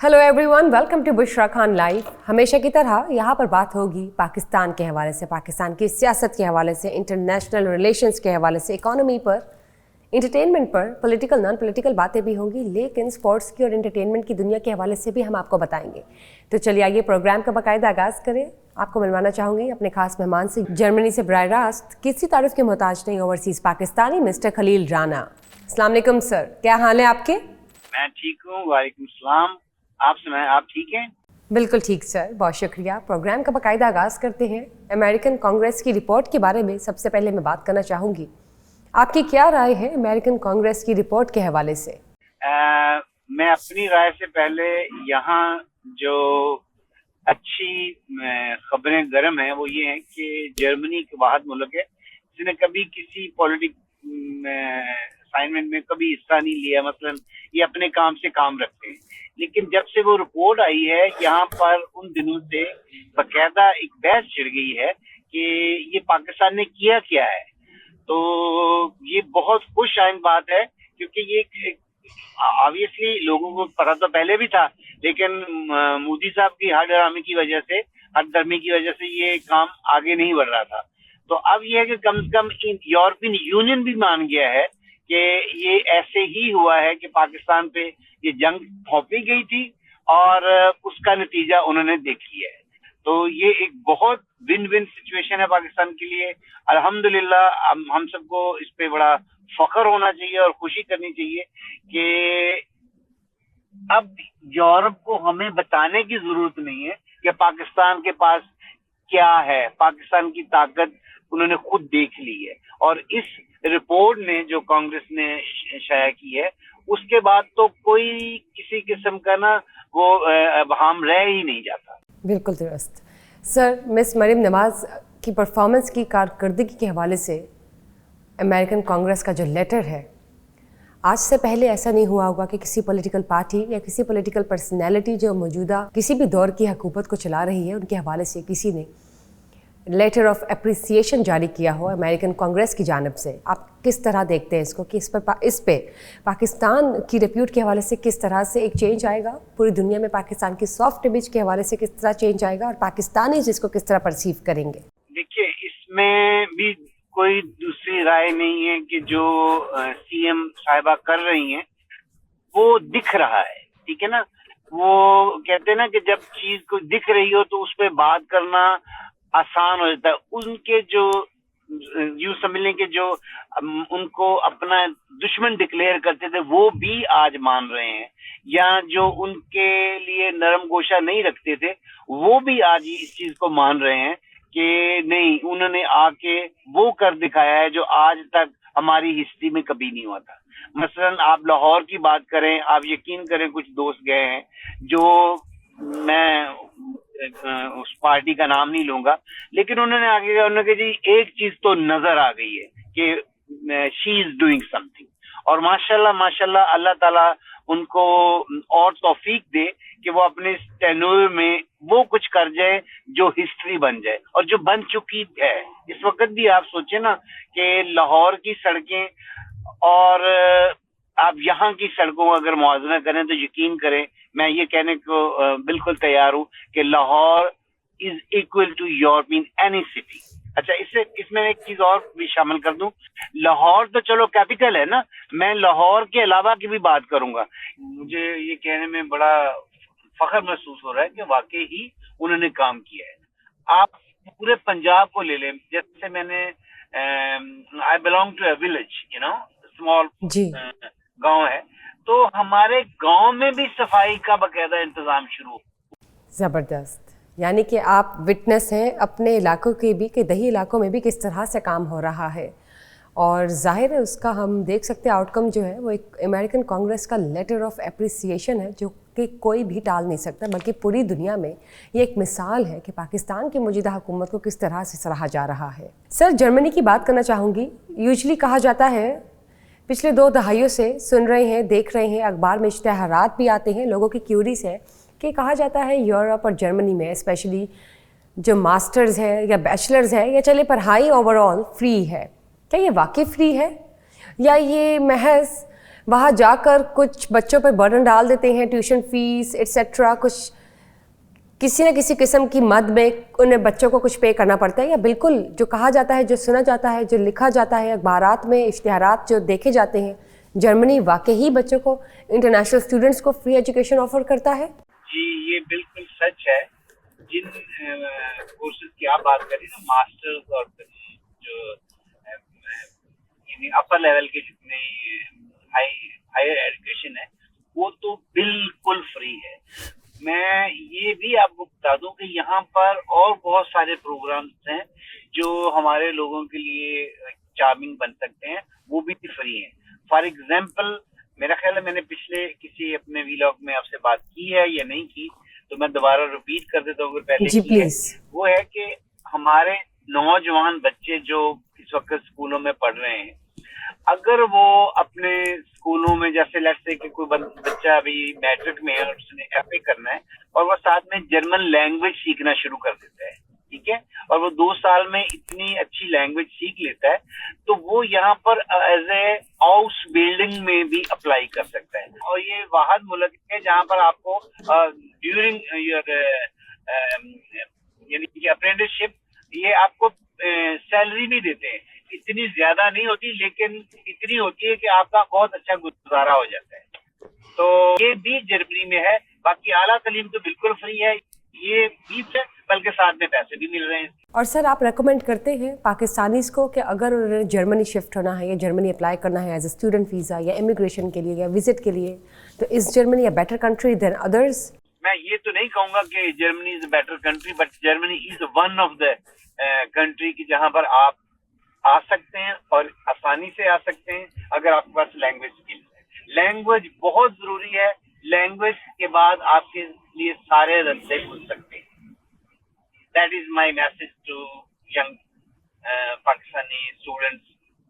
Hello everyone, welcome to Bushra Khan live. हमेशा की तरह यहाँ पर बात होगी पाकिस्तान के हवाले से, पाकिस्तान की सियासत के हवाले से, इंटरनेशनल रिलेशंस के हवाले से, इकोनॉमी पर, इंटरटेनमेंट पर, पॉलिटिकल नॉन पॉलिटिकल बातें भी होंगी, लेकिन स्पोर्ट्स की और इंटरटेनमेंट की दुनिया के हवाले से भी हम आपको बताएंगे। तो चलिए आइए प्रोग्राम का बाकायदा आगाज़ करें। आपको मिलवाना चाहूँगी अपने खास मेहमान से, जर्मनी से बराह रास्त, किसी तारीफ के मोहताज नहीं, ओवरसीज़ पाकिस्तानी मिस्टर खलील राना। अस्सलाम वालेकुम सर, क्या हाल है आपके? मैं ठीक हूँ, वालेकुम सलाम। आप सुनाएं, आप ठीक हैं? बिल्कुल ठीक सर, बहुत शुक्रिया। प्रोग्राम का बाकायदा आगाज़ करते हैं। अमेरिकन कांग्रेस की रिपोर्ट के बारे में सबसे पहले मैं बात करना चाहूँगी। आपकी क्या राय है अमेरिकन कांग्रेस की रिपोर्ट के हवाले से? मैं अपनी राय से पहले यहाँ जो अच्छी खबरें गर्म हैं वो ये है कि जर्मनी के वाहिद मुल्क है जिसने कभी किसी पॉलिटिक असाइनमेंट में कभी हिस्सा नहीं लिया। मसलन ये अपने काम से काम रखते हैं, लेकिन जब से वो रिपोर्ट आई है यहाँ पर उन दिनों से बकायदा एक बहस छिड़ गई है कि ये पाकिस्तान ने किया क्या है। तो ये बहुत खुश आइन बात है, क्योंकि ये ऑब्वियसली लोगों को पता तो पहले भी था, लेकिन मोदी साहब की हरदर्मी की वजह से ये काम आगे नहीं बढ़ रहा था। तो अब ये है कि कम से कम यूरोपियन यूनियन भी मान गया है कि ये ऐसे ही हुआ है कि पाकिस्तान पे ये जंग थोपी गई थी और उसका नतीजा उन्होंने देख लिया है। तो ये एक बहुत विन विन सिचुएशन है पाकिस्तान के लिए। अल्हम्दुलिल्लाह हम सबको इस पे बड़ा फख्र होना चाहिए और खुशी करनी चाहिए कि अब यूरोप को हमें बताने की जरूरत नहीं है कि पाकिस्तान के पास क्या है। पाकिस्तान की ताकत उन्होंने खुद देख ली है, और इस रिपोर्ट ने जो कांग्रेस ने शाया की है उसके बाद तो कोई किसी किस्म का ना वो हम रह ही नहीं जाता। बिल्कुल दुरुस्त सर। मिस मरियम नवाज की परफॉर्मेंस की कारकर्दगी के हवाले से अमेरिकन कांग्रेस का जो लेटर है, आज से पहले ऐसा नहीं हुआ होगा कि किसी पॉलिटिकल पार्टी या किसी पॉलिटिकल पर्सनैलिटी जो मौजूदा किसी भी दौर की हुकूमत को चला रही है उनके हवाले से किसी ने लेटर ऑफ अप्रिसिएशन जारी किया हो अमेरिकन कांग्रेस की जानिब से। आप किस तरह देखते हैं इसको कि इस पे पाकिस्तान की रिप्यूट के हवाले से किस तरह से एक चेंज आएगा, पूरी दुनिया में पाकिस्तान की सॉफ्ट इमेज के हवाले से किस तरह चेंज आएगा और पाकिस्तानी इसको किस तरह परसीव करेंगे? देखिए, इसमें भी कोई दूसरी राय नहीं है कि जो सीएम साहिबा कर रही हैं वो दिख रहा है, ठीक है ना। वो कहते हैं ना कि जब चीज को दिख रही हो तो उस पर बात करना आसान हो जाता है। उनके जो यूं समझ लें कि जो उनको अपना दुश्मन डिक्लेयर करते थे वो भी आज मान रहे हैं, या जो उनके लिए नरम गोशा नहीं रखते थे वो भी आज इस चीज को मान रहे हैं कि नहीं, उन्होंने आके वो कर दिखाया है जो आज तक हमारी हिस्ट्री में कभी नहीं हुआ था। मसलन आप लाहौर की बात करें, आप यकीन करें कुछ दोस्त गए हैं, जो मैं उस पार्टी का नाम नहीं लूंगा, लेकिन उन्होंने आगे कहा, उन्होंने कहा जी एक चीज तो नजर आ गई है कि शी इज डूइंग समथिंग, और माशाल्लाह अल्लाह ताला उनको और तौफीक दे कि वो अपने टेन्योर में वो कुछ कर जाए जो हिस्ट्री बन जाए और जो बन चुकी है। इस वक्त भी आप सोचे ना कि लाहौर की सड़कें और आप यहाँ की सड़कों का अगर मुआवजा करें तो यकीन करें, मैं ये कहने को बिल्कुल तैयार हूँ कि Lahore is equal to Europe in any city. अच्छा, इसमें एक चीज और भी शामिल कर दूं, लाहौर तो चलो कैपिटल है ना, मैं लाहौर के अलावा की भी बात करूंगा। मुझे ये कहने में बड़ा फख्र महसूस हो रहा है कि वाकई ही उन्होंने काम किया है। आप पूरे पंजाब को ले लें, जैसे मैंने I belong to a village, you know, small गांव है, तो हमारे गांव में भी सफाई का बाकायदा इंतजाम शुरू। ज़बरदस्त, यानी कि आप विटनेस हैं अपने इलाकों के भी, कि दही इलाकों में भी किस तरह से काम हो रहा है, और जाहिर है उसका हम देख सकते हैं आउटकम जो है वो एक अमेरिकन कांग्रेस का लेटर ऑफ अप्रिसिएशन है जो कि कोई भी टाल नहीं सकता, बल्कि पूरी दुनिया में ये एक मिसाल है कि पाकिस्तान की मौजूदा हुकूमत को किस तरह से सराहा जा रहा है। सर, जर्मनी की बात करना चाहूँगी। यूजुअली कहा जाता है, पिछले 2 दहाइयों से सुन रहे हैं, देख रहे हैं, अखबार में इश्तिहारात भी आते हैं, लोगों की क्यूरीज है कि कहा जाता है यूरोप और जर्मनी में स्पेशली जो मास्टर्स है या बैचलर्स है या चले पढ़ाई ओवरऑल फ्री है। क्या ये वाकई फ्री है या ये महज वहाँ जाकर कुछ बच्चों पर बर्डन डाल देते हैं, ट्यूशन फीस एट्सेट्रा, कुछ किसी न किसी किस्म की मद में उन्हें बच्चों को कुछ पे करना पड़ता है, या बिल्कुल जो कहा जाता है, जो सुना जाता है, जो लिखा जाता है अखबारात में, इश्तिहारात जो देखे जाते हैं, जर्मनी वाकई ही बच्चों को, इंटरनेशनल स्टूडेंट्स को फ्री एजुकेशन ऑफर करता है? जी, ये बिल्कुल सच है। जिन कोर्सेज की आप बात करें ना, मास्टर्स और जो यानी अपर लेवल के जितने हायर एजुकेशन है, वो तो बिल्कुल फ्री है। मैं ये भी आपको बता दूं कि यहाँ पर और बहुत सारे प्रोग्राम्स हैं जो हमारे लोगों के लिए चार्मिंग बन सकते हैं, वो भी फ्री हैं। फॉर एग्जाम्पल, मेरा ख्याल है मैंने पिछले किसी अपने व्लॉग में आपसे बात की है या नहीं की, तो मैं दोबारा रिपीट कर देता हूँ अगर पहले जी की है। प्लीज। वो है कि हमारे नौजवान बच्चे जो इस वक्त स्कूलों में पढ़ रहे हैं, अगर वो अपने स्कूलों में, जैसे लेट्स से कि कोई बच्चा अभी मैट्रिक में है और उसने एफए करना है और वो साथ में जर्मन लैंग्वेज सीखना शुरू कर देता है, ठीक है, और वो 2 साल में इतनी अच्छी लैंग्वेज सीख लेता है, तो वो यहाँ पर एज ए हाउस बिल्डिंग में भी अप्लाई कर सकता है। और ये वाहद मुल्क है जहाँ पर आपको ड्यूरिंग योर यानी कि अप्रेंटिसशिप ये आपको सैलरी भी देते हैं। इतनी ज्यादा नहीं होती, लेकिन इतनी होती है कि आपका बहुत अच्छा गुजारा हो जाता है। तो ये भी जर्मनी में है। बाकी आला तालीम तो बिल्कुल फ्री है, ये भी है, बल्कि साथ में पैसे भी मिल रहे हैं। और सर, आप रेकमेंड करते हैं पाकिस्तानीज़ को कि अगर उन्हें जर्मनी शिफ्ट होना है या जर्मनी अप्लाई करना है एज ए स्टूडेंट वीज़ा या इमिग्रेशन के लिए या विजिट के लिए, तो इस Germany a better country than others? मैं ये तो नहीं कहूँगा कि Germany is a better country, but Germany is one of the country की जहाँ पर आप आ सकते हैं और आसानी से आ सकते हैं अगर आपके पास लैंग्वेज स्किल्स है। लैंग्वेज बहुत जरूरी है। लैंग्वेज के बाद आपके लिए सारे रास्ते खुल सकते हैं। That is my message to young Pakistani students,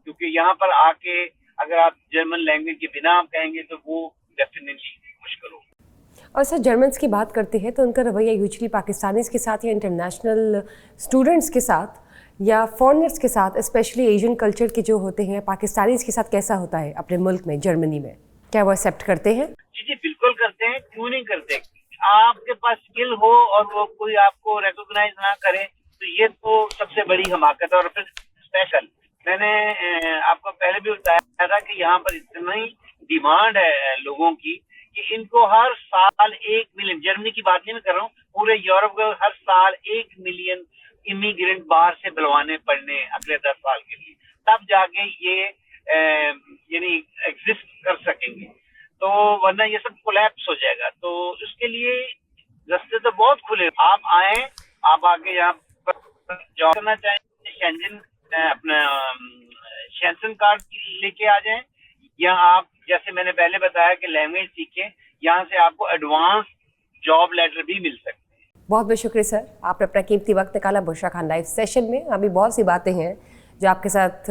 क्योंकि यहाँ पर आके अगर आप जर्मन लैंग्वेज के बिना आप कहेंगे तो वो डेफिनेटली मुश्किल होगा। और सर, जर्मन्स की बात करते हैं तो उनका रवैया यूजुअली पाकिस्तानीज़ के साथ या इंटरनेशनल स्टूडेंट्स के साथ या फॉरेनर्स के साथ, स्पेशली एशियन कल्चर के जो होते हैं, पाकिस्तानीज़ के साथ कैसा होता है अपने मुल्क में, जर्मनी में? क्या वो एक्सेप्ट करते हैं? जी बिल्कुल करते हैं, क्यों नहीं करते। आपके पास स्किल हो और वो कोई आपको रिकॉग्नाइज ना करे तो ये तो सबसे बड़ी हमाकत है। और फिर स्पेशल, मैंने आपको पहले भी बताया था कि यहाँ पर इतनी डिमांड है लोगों की कि इनको हर साल 1 मिलियन, जर्मनी की बात नहीं मैं कर रहा हूँ, पूरे यूरोप का हर साल 1 मिलियन इमिग्रेंट बाहर से बुलवाने पड़ने अगले 10 साल के लिए, तब जाके ये यानी एग्जिस्ट कर सकेंगे। तो वरना ये सब कोलैप्स हो जाएगा। तो उसके लिए रास्ते तो बहुत खुले। आप आए, आप आके यहाँ पर जॉब करना चाहें, शेंजन अपना शेंसन कार्ड लेके आ जाएं, या आप जैसे मैंने पहले बताया कि लैंग्वेज सीखें, यहाँ से आपको एडवांस जॉब लेटर भी मिल सकते हैं। बहुत बहुत शुक्रिया सर, आपने अपना कीमती वक्त निकाला बुशरा खान लाइव सेशन में। अभी बहुत सी बातें हैं जो आपके साथ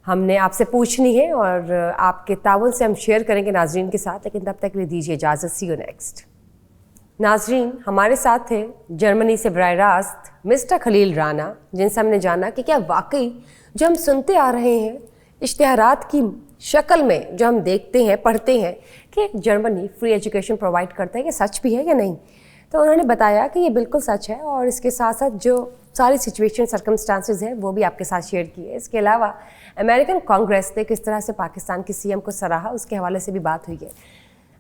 हमने आपसे पूछनी है और आपके ताउन से हम शेयर करेंगे नाजरीन के साथ, लेकिन तब तक के लिए दीजिए इजाज़त। सी यू नेक्स्ट। नाजरीन, हमारे साथ थे जर्मनी से बराह रास्त मिस्टर खलील राना, जिनसे हमने जाना कि क्या वाकई जो हम सुनते आ रहे हैं इश्तिहारात की शक्ल में, जो हम देखते हैं, पढ़ते हैं कि जर्मनी फ्री एजुकेशन प्रोवाइड करता है, ये सच भी है या नहीं। तो उन्होंने बताया कि ये बिल्कुल सच है, और इसके साथ साथ जो सारी सिचुएशन सर्कमस्टांसेस हैं वो भी आपके साथ शेयर किए। इसके अलावा अमेरिकन कांग्रेस ने किस तरह से पाकिस्तान की सीएम को सराहा, उसके हवाले से भी बात हुई है।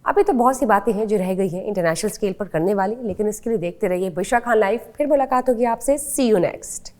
अभी तो बहुत सी बातें हैं जो रह गई हैं इंटरनेशनल स्केल पर करने वाली, लेकिन इसके लिए देखते रहिए बुशरा खान लाइव। फिर मुलाकात होगी आपसे। सी यू नेक्स्ट।